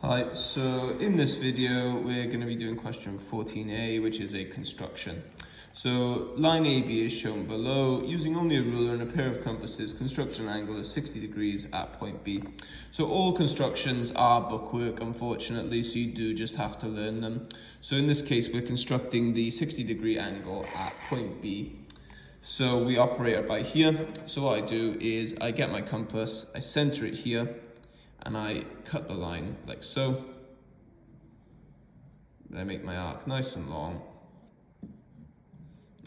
Hi, so in this video we're going to be doing question 14a, which is a construction. So line AB is shown below. Using only a ruler and a pair of compasses, construct an angle of 60 degrees at point B. So all constructions are bookwork, unfortunately, so you do just have to learn them. So in this case we're constructing the 60-degree angle at point B. So we operate it by here. So what I do is I get my compass, I center it here, and I cut the line like so. And I make my arc nice and long.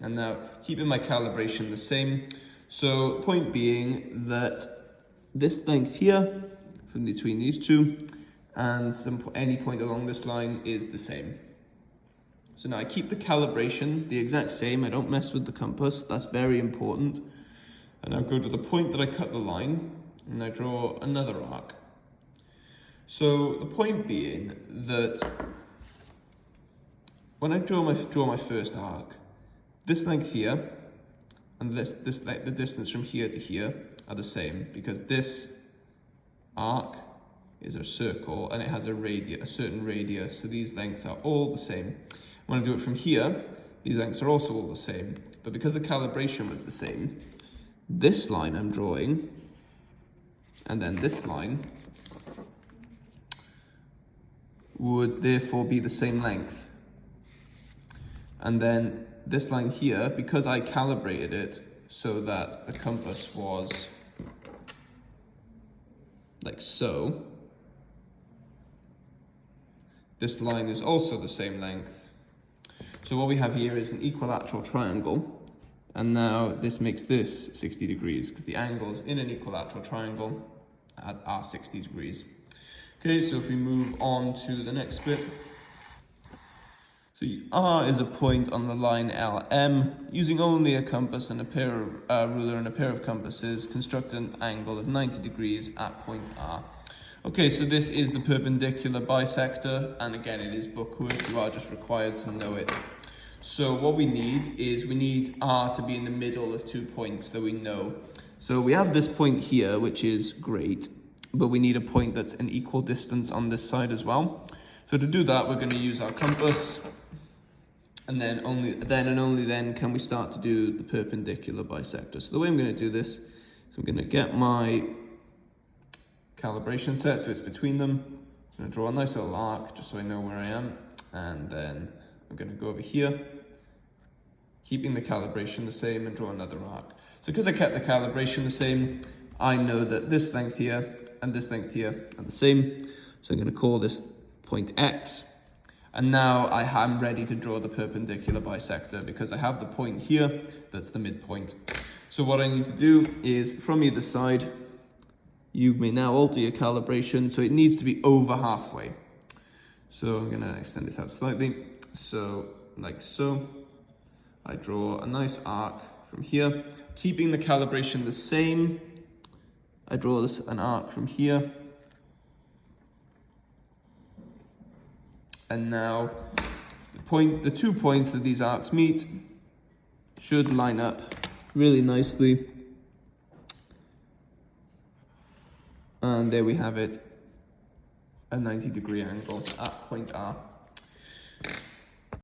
And now keeping my calibration the same. So point being that this length here from between these two and any point along this line is the same. So now I keep the calibration the exact same. I don't mess with the compass. That's very important. And I go to the point that I cut the line and I draw another arc. So the point being that when I draw my first arc, this length here and the distance from here to here are the same, because this arc is a circle and it has a certain radius, so these lengths are all the same. When I do it from here, these lengths are also all the same, but because the calibration was the same, this line I'm drawing and then this line would therefore be the same length. And then this line here, because I calibrated it so that the compass was like so, this line is also the same length. So what we have here is an equilateral triangle, and now this makes this 60 degrees because the angles in an equilateral triangle are 60 degrees. Okay, so if we move on to the next bit. So R is a point on the line LM. Using only a compass and a ruler and a pair of compasses, construct an angle of 90 degrees at point R. Okay, so this is the perpendicular bisector, and again, it is bookwork. You are just required to know it. So what we need R to be in the middle of 2 points that we know. So we have this point here, which is great, but we need a point that's an equal distance on this side as well. So to do that, we're going to use our compass, and then only then can we start to do the perpendicular bisector. So the way I'm going to do this is I'm going to get my calibration set so it's between them. I'm going to draw a nice little arc just so I know where I am, and then I'm going to go over here, keeping the calibration the same, and draw another arc. So because I kept the calibration the same, I know that this length here and this length here are the same. So I'm going to call this point X. And now I'm ready to draw the perpendicular bisector because I have the point here that's the midpoint. So what I need to do is from either side, you may now alter your calibration so it needs to be over halfway. So I'm going to extend this out slightly. So like so, I draw a nice arc from here, keeping the calibration the same. I draw an arc from here. And now the 2 points that these arcs meet should line up really nicely. And there we have it, a 90-degree angle at point R.